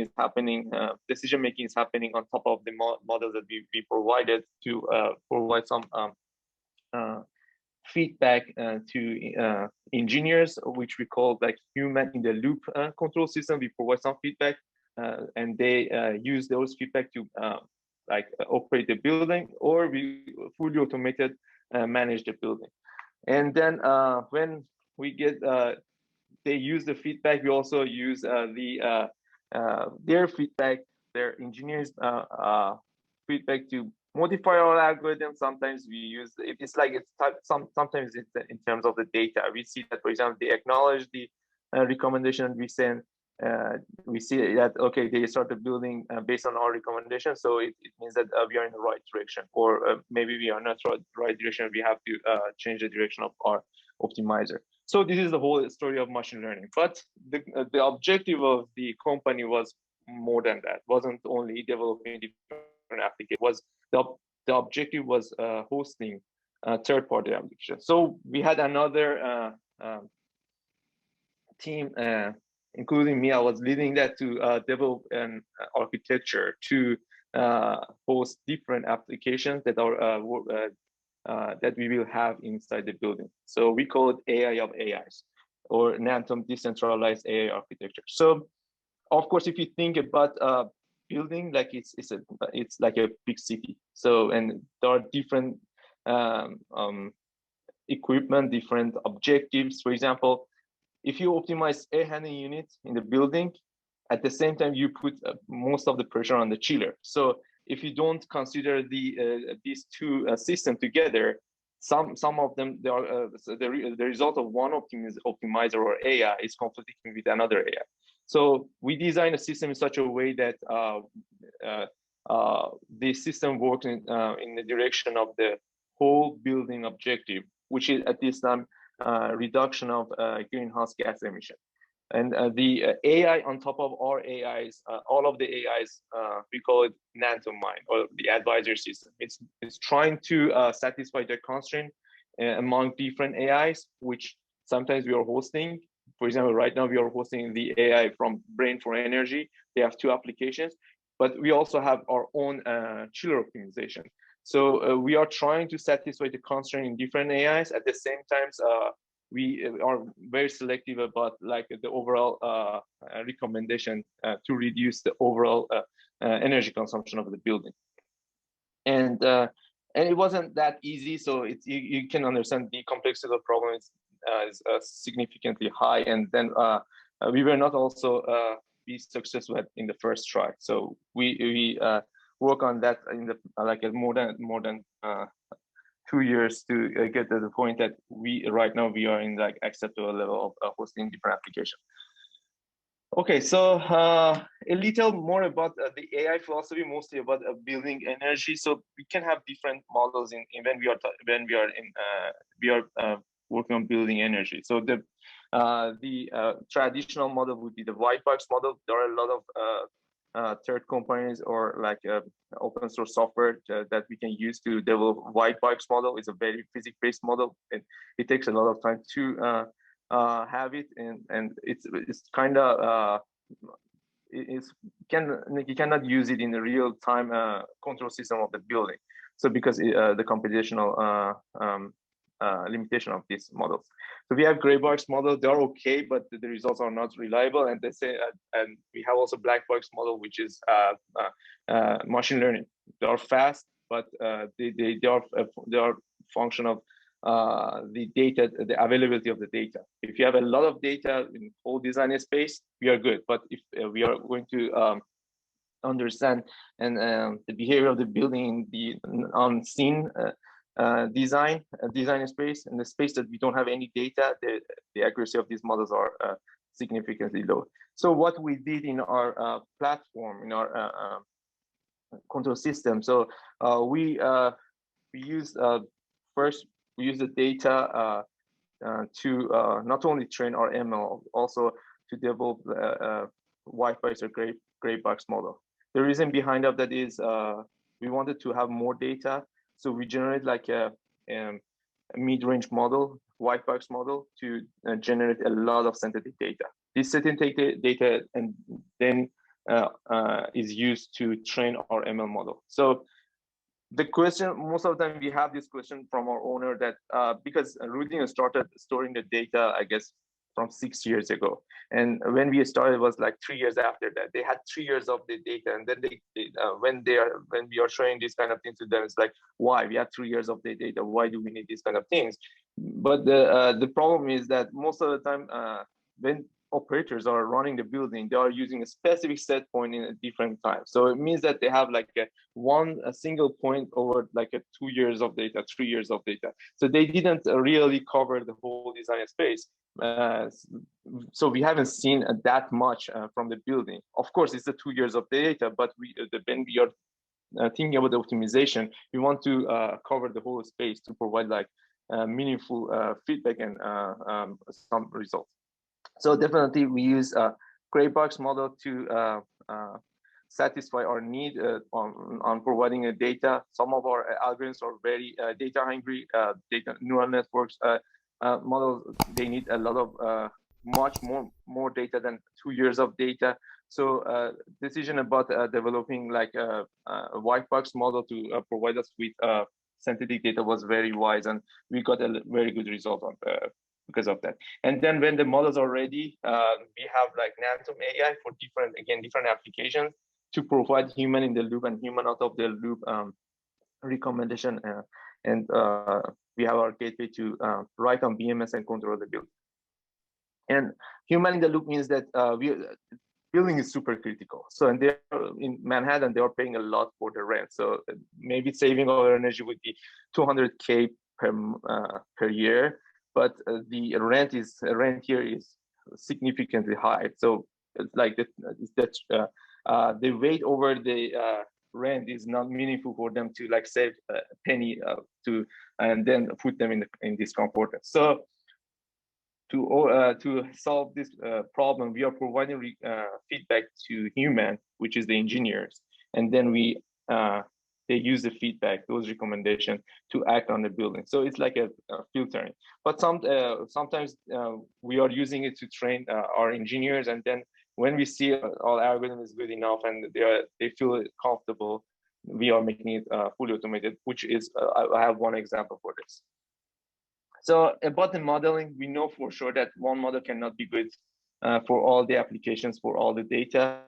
D: making is happening on top of the model that we provided to provide some feedback to engineers, which we call like human in the loop control system. We provide some feedback, and they use those feedback to like operate the building, or we fully automated manage the building. And then when we get they use the feedback, we also use their feedback, their engineers feedback to modify our algorithm. Sometimes we use sometimes it's in terms of the data. We see that, for example, they acknowledge the recommendation we send. We see that, okay, they started building based on our recommendation, so it means that we are in the right direction, or maybe we are not right direction. We have to change the direction of our optimizer. So this is the whole story of machine learning. But the objective of the company was more than that. Wasn't only developing different applications. Was the objective was hosting third-party applications. So we had another team, including me. I was leading that to develop an architecture to host different applications that are that we will have inside the building. So we call it AI of AIs, or Nantum decentralized AI architecture. So of course, if you think about building, like it's like a big city. So, and there are different equipment, different objectives. For example, if you optimize air handling unit in the building, at the same time you put most of the pressure on the chiller. So if you don't consider these two systems together, some of them, they are the result of one optimizer or AI is conflicting with another AI. So we design a system in such a way that the system works in the direction of the whole building objective, which is at this time reduction of greenhouse gas emission. And the AI on top of our AIs, all of the AIs, we call it Nantum Mind, or the advisory system. It's trying to satisfy the constraint among different AIs, which sometimes we are hosting. For example, right now we are hosting the AI from Brain for Energy. They have two applications, but we also have our own chiller optimization. So we are trying to satisfy the constraint in different AIs. At the same time, we are very selective about like the overall recommendation to reduce the overall energy consumption of the building. And it wasn't that easy. So you can understand the complexity of the problem is significantly high. And then we were not also be successful in the first try. So we work on that in the like more than 2 years to get to the point that right now we are in like acceptable level of hosting different applications. Okay, so a little more about the AI philosophy, mostly about building energy. So we can have different models in when we are working on building energy. So the traditional model would be the white box model. There are a lot of third companies or like open source software that we can use to develop white box model. It's a very physics-based model, and it takes a lot of time to have it, and it's kind of you cannot use it in the real time control system of the building. So because the computational limitation of these models. So we have gray box model. They are okay, but the results are not reliable. And they say, and we have also black box model, which is machine learning. They are fast, but they are function of the data, the availability of the data. If you have a lot of data in whole design space, we are good. But if we are going to understand and the behavior of the building, the unseen design space, and the space that we don't have any data, the accuracy of these models are significantly low. So what we did in our platform, in our control system, so we used first, we use the data to not only train our ML, also to develop white box or gray box model. The reason behind of that is we wanted to have more data, so we generate like a mid-range model, white box model, to generate a lot of synthetic data. This synthetic data and then is used to train our ML model. So the question, most of the time we have this question from our owner that because Rudin started storing the data, I guess, from 6 years ago. And when we started, it was like 3 years after that. They had 3 years of the data. And then when we are showing these kind of things to them, it's like, why? We have 3 years of the data. Why do we need these kind of things? But the problem is that most of the time, when operators are running the building, they are using a specific set point in a different time. So it means that they have like a single point over like 2 years of data, 3 years of data. So they didn't really cover the whole design space. So we haven't seen that much from the building. Of course, it's the 2 years of data, but when we are thinking about the optimization, we want to cover the whole space to provide like meaningful feedback and some results. So definitely we use a gray box model to satisfy our need on providing a data. Some of our algorithms are very data hungry, data neural networks models. They need a lot of much more data than 2 years of data. So decision about developing like a white box model to provide us with synthetic data was very wise, and we got a very good result on because of that. And then when the models are ready, we have like Nantum AI for different applications to provide human in the loop and human out of the loop recommendation. And we have our gateway to write on BMS and control the build. And human in the loop means that building is super critical. So, and they're in Manhattan, they are paying a lot for the rent. So maybe saving our energy would be 200K per year. But the rent here is significantly high. So it's like the weight over the rent is not meaningful for them to like save a penny and then put them in discomfort. So to solve this problem, we are providing feedback to human, which is the engineers, and then they use the feedback, those recommendations, to act on the building. So it's like a filtering. But sometimes we are using it to train our engineers, and then when we see our algorithm is good enough and they feel comfortable, we are making it fully automated, which is, I have one example for this. So about the modeling, we know for sure that one model cannot be good for all the applications, for all the data.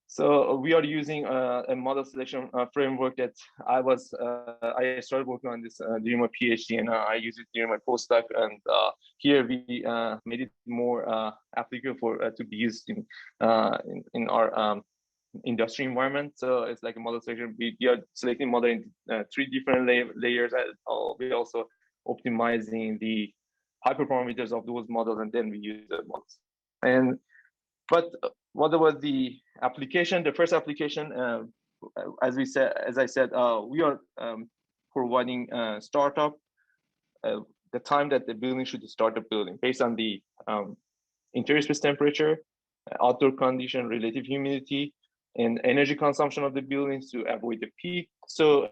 D: So we are using a model selection framework that I started working on this during my PhD, and I use it during my postdoc. And here we made it more applicable to be used in our industry environment. So it's like a model selection. We are selecting model in 3 different layers. We also optimizing the hyperparameters of those models, and then we use the models. But what was the application? The first application, as I said, we are providing startup the time that the building should start building based on the interior space temperature, outdoor condition, relative humidity, and energy consumption of the buildings to avoid the peak. So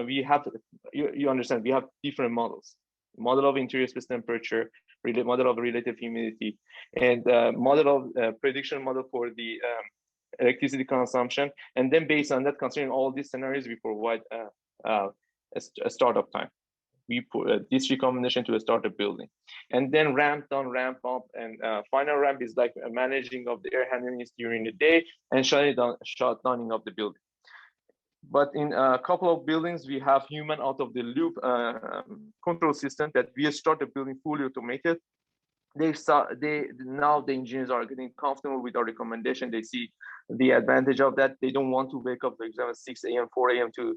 D: we have, you understand, we have different models: model of interior space temperature, model of relative humidity, and model of prediction model for the electricity consumption. And then based on that, considering all these scenarios, we provide a startup time. We put this recommendation to a startup building, and then ramp down, ramp up, and final ramp is like managing of the air handling during the day and shutdowning of the building. But in a couple of buildings, we have human out of the loop control system that we start the building fully automated. Now the engineers are getting comfortable with our recommendation. They see the advantage of that. They don't want to wake up, for example, 6 a.m., 4 a.m. to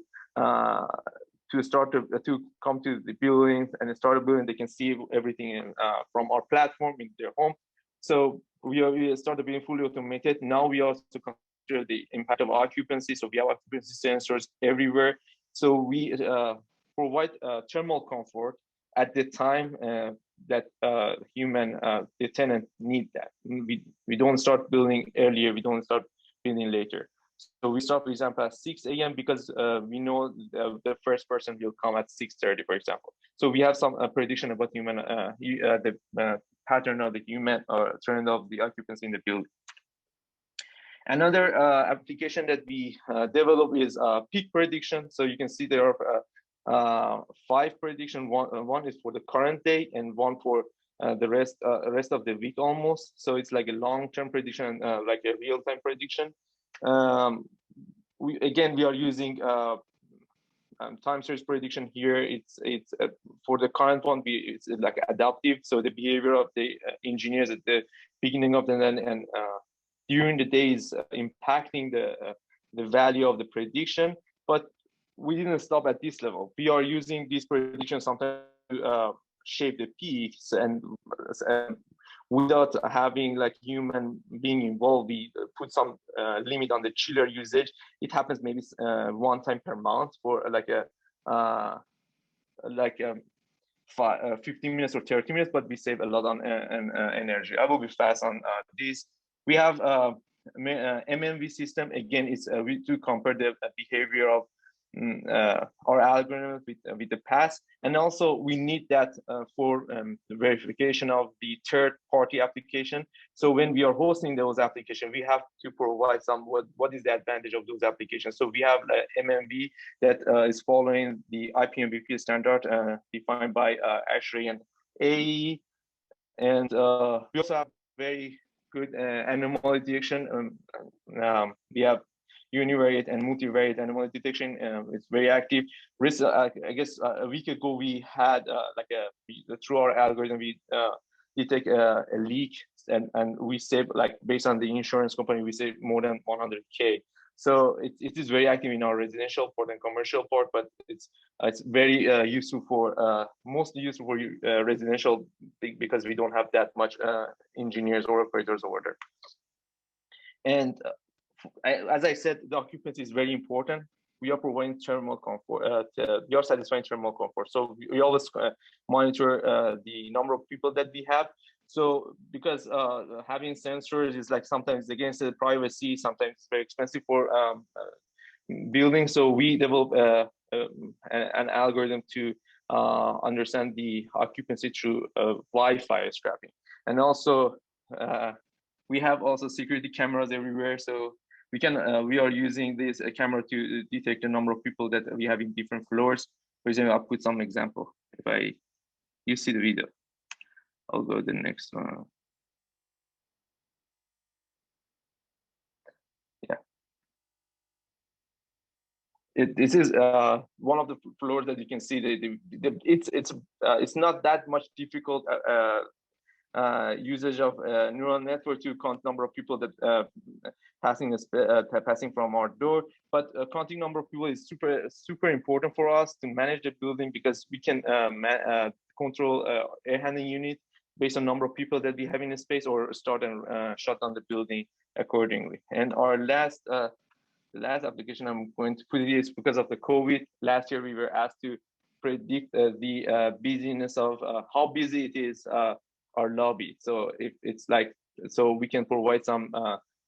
D: come to the building and start a building. They can see everything from our platform in their home. So we started being fully automated. Now we also consider the impact of occupancy. So we have occupancy sensors everywhere. So we provide thermal comfort at the time that the tenant need that. We don't start building earlier. We don't start building later. So we start, for example, at 6 a.m. because we know the first person will come at 6:30, for example. So we have some prediction about the pattern of the human or trend of the occupancy in the building. Another application that we develop is peak prediction. So you can see there are 5 prediction. One is for the current day and one for the rest of the week almost. So it's like a long-term prediction, like a real-time prediction. We are using time series prediction here. It's for the current one. It's like adaptive. So the behavior of the engineers at the beginning of the day and during the day is impacting the value of the prediction. But we didn't stop at this level. We are using these predictions sometimes to shape the peaks, and without having like human being involved, we put some limit on the chiller usage. It happens maybe 1 time per month for like a 15 minutes or 30 minutes, but we save a lot on energy. I will be fast on this. We have MMV system. Again, it's we do compare the behavior of our algorithm with the past, and also we need that for the verification of the third-party application. So when we are hosting those applications, we have to provide some what is the advantage of those applications. So we have MMV that is following the IPMVP standard defined by ASHRAE and AE, and we also have very good anomaly detection. We have univariate and multivariate anomaly detection. It's very active. I guess a week ago we had through our algorithm we detect a leak, and we save, like, based on the insurance company, we save more than 100K. So it is very active in our residential part and commercial part, but it's very useful for mostly useful for residential because we don't have that much engineers or operators over there. And as I said, the occupancy is very important. We are providing thermal comfort. We are satisfying thermal comfort. So we always monitor the number of people that we have. So because having sensors is like sometimes against the privacy, sometimes it's very expensive for buildings. So we develop an algorithm to understand the occupancy through Wi-Fi scrapping. And also we have also security cameras everywhere. So we are using this camera to detect the number of people that we have in different floors. For example, I'll put some example. If you see the video, I'll go to the next one. Yeah. This is one of the floors that you can see. It's not that much difficult usage of neural network to count number of people that passing from our door. But counting number of people is super important for us to manage the building, because we can control air handling unit based on number of people that we have in the space, or start and shut down the building accordingly. And our last application I'm going to put it is because of the COVID. Last year we were asked to predict the busyness of how busy it is our lobby. So if it's like, so we can provide some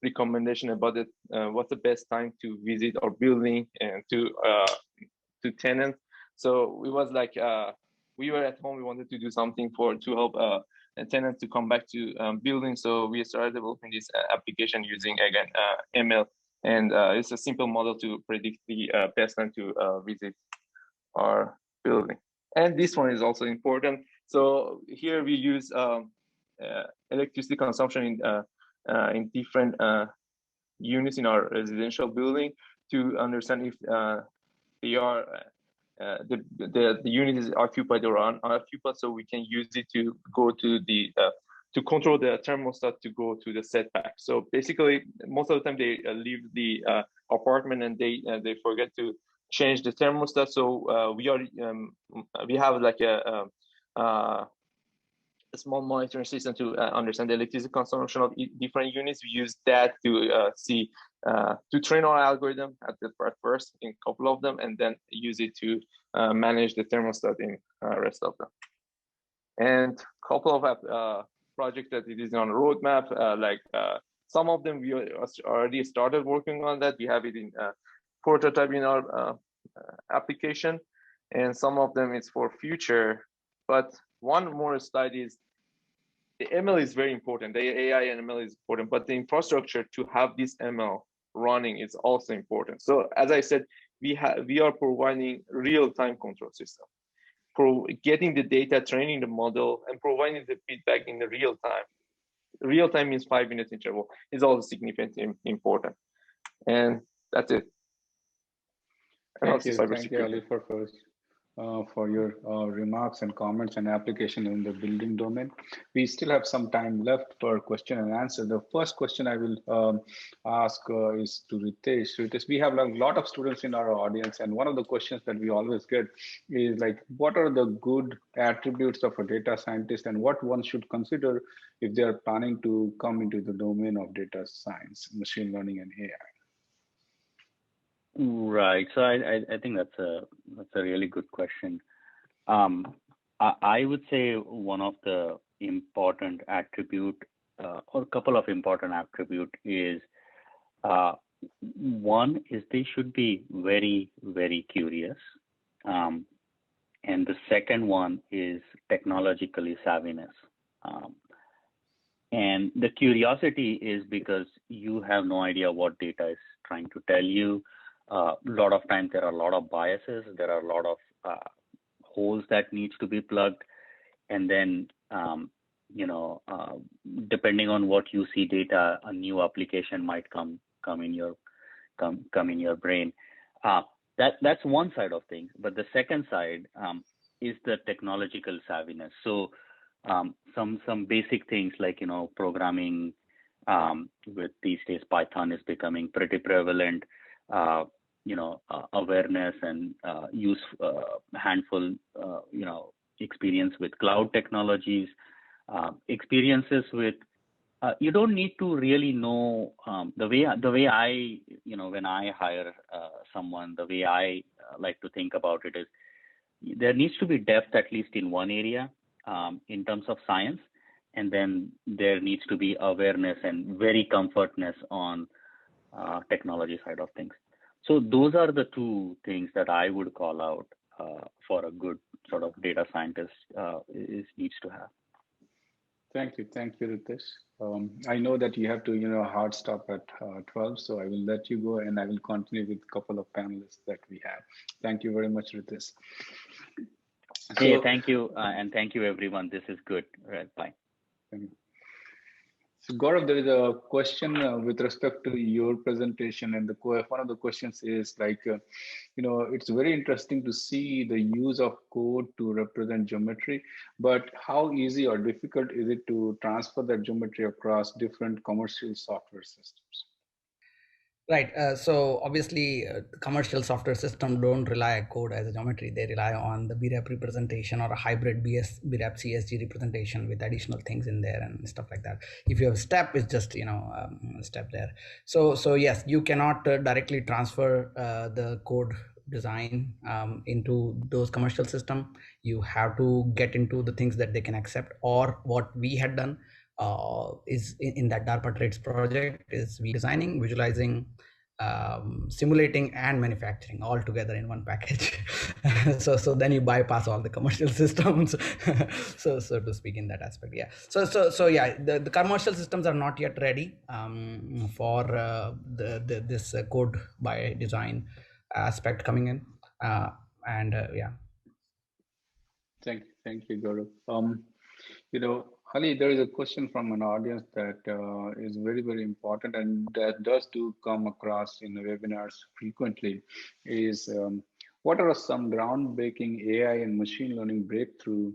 D: recommendation about it, what's the best time to visit our building and to tenants. So it was like we were at home, we wanted to do something to help tenants to come back to building. So we started developing this application using, again, ML, and it's a simple model to predict the best time to visit our building. And this one is also important. So here we use electricity consumption in different units in our residential building to understand if they are the unit is occupied or unoccupied, so we can use it to go to the to control the thermostat to go to the setback. So basically, most of the time they leave the apartment and they forget to change the thermostat. So we have like a small monitoring system to understand the electricity consumption of different units. We use that to see to train our algorithm at first in a couple of them, and then use it to manage the thermostat in rest of them. And a couple of projects that it is on a roadmap, like some of them we already started working on that. We have it in prototype in our application, and some of them it's for future. But one more slide is the ML is very important. The AI and ML is important, but the infrastructure to have this ML running is also important. So as I said, we are providing real-time control system for getting the data, training the model, and providing the feedback in the real time. Real time means 5 minutes interval is also significantly important. And that's it.
A: Thank you, Ali, for your remarks and comments and application in the building domain. We still have some time left for question and answer. The first question I will ask is to Ritesh. Ritesh, we have a lot of students in our audience, and one of the questions that we always get is like, what are the good attributes of a data scientist, and what one should consider if they are planning to come into the domain of data science, machine learning, and AI?
B: Right. So I think that's a really good question. I would say one of the important attribute or a couple of important attribute is one is they should be very, very curious. And the second one is technologically savviness. And the curiosity is because you have no idea what data is trying to tell you. A lot of times there are a lot of biases, there are a lot of holes that needs to be plugged, and then depending on what you see data, a new application might come in your brain. That's one side of things, but the second side is the technological savviness. So some basic things like programming with these days Python is becoming pretty prevalent. Awareness and use handful, experience with cloud technologies, experiences with, you don't need to really know the way I, when I hire someone, the way I like to think about it is there needs to be depth at least in one area in terms of science, and then there needs to be awareness and very comfortness on technology side of things. So those are the two things that I would call out for a good sort of data scientist needs to have.
A: Thank you, Ritesh. I know that you have to, hard stop at 12, so I will let you go, and I will continue with a couple of panelists that we have. Thank you very much, Ritesh.
B: Hey, thank you, and thank you, everyone. This is good. All right, bye.
A: Thank you. So Gaurav, there is a question with respect to your presentation, and one of the questions is like, it's very interesting to see the use of code to represent geometry, but how easy or difficult is it to transfer that geometry across different commercial software systems?
C: Right. So obviously, commercial software system don't rely on code as a geometry. They rely on the BREP representation or a hybrid BREP CSG representation with additional things in there and stuff like that. If you have step, it's just a step there. So yes, you cannot directly transfer the code design into those commercial system. You have to get into the things that they can accept. Or what we had done is in that DARPA Trades project is we designing, visualizing, simulating and manufacturing all together in one package. so then you bypass all the commercial systems, so to speak, in that aspect. Yeah. So yeah, the commercial systems are not yet ready for this code by design aspect coming in, and yeah.
A: Thank you, Gaurav. Ali, there is a question from an audience that is very, very important and that does do come across in the webinars frequently is what are some groundbreaking AI and machine learning breakthrough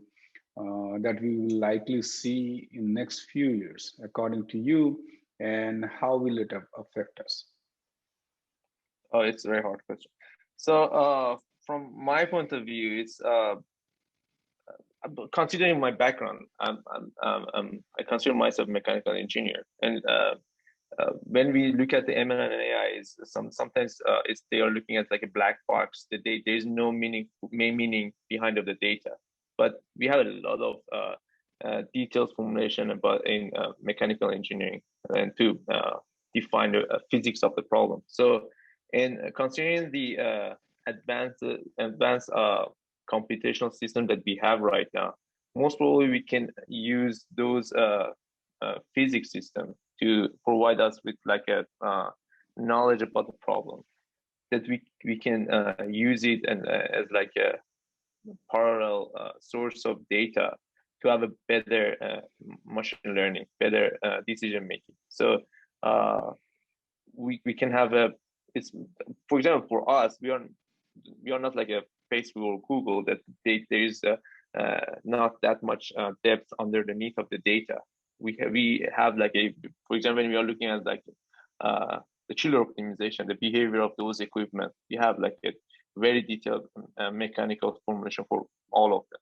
A: that we will likely see in next few years, according to you, and how will it affect us?
D: Oh, it's a very hard question. So from my point of view, it's considering my background, I consider myself a mechanical engineer, and when we look at the ML and AI, sometimes they are looking at like a black box. There is no meaning behind of the data, but we have a lot of detailed formulation about in mechanical engineering and to define the physics of the problem. So, in considering the advanced computational system that we have right now, most probably we can use those physics system to provide us with like a knowledge about the problem that we can use it and as like a parallel source of data to have a better machine learning, better decision making. So we can have it's, for example, for us, we are not like a Facebook or Google that there is not that much depth underneath of the data. We have like for example, when we are looking at like the chiller optimization, the behavior of those equipment, we have like a very detailed mechanical formulation for all of them,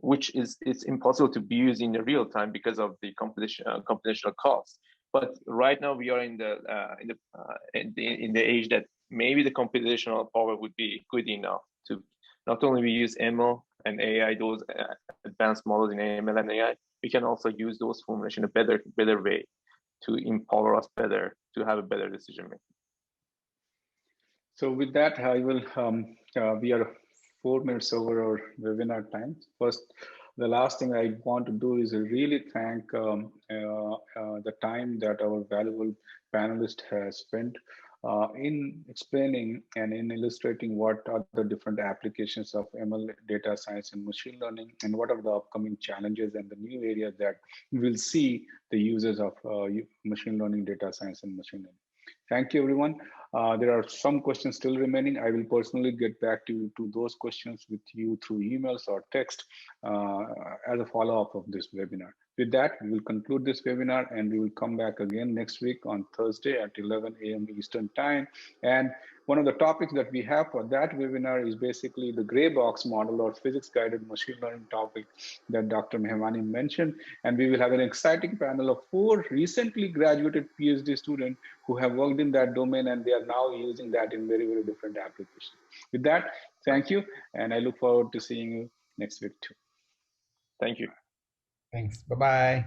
D: which it's impossible to be used in the real time because of the computational costs. But right now we are in the age that maybe the computational power would be good enough to not only we use ML and AI, those advanced models in ML and AI, we can also use those formulation a better way to empower us better to have a better decision making.
A: So with that, I will. We are 4 minutes over our webinar time. First, the last thing I want to do is really thank the time that our valuable panelist has spent in explaining and in illustrating what are the different applications of ML, data science, and machine learning, and what are the upcoming challenges and the new areas that we will see the users of machine learning, data science, and machine learning. Thank you, everyone. There are some questions still remaining. I will personally get back to those questions with you through emails or text as a follow-up of this webinar. With that, we will conclude this webinar and we will come back again next week on Thursday at 11 a.m. Eastern Time. And one of the topics that we have for that webinar is basically the gray box model or physics-guided machine learning topic that Dr. Mehmani mentioned. And we will have an exciting panel of 4 recently graduated PhD students who have worked in that domain, and they are now using that in very, very different applications. With that, thank you, and I look forward to seeing you next week too.
D: Thank you.
C: Thanks. Bye-bye.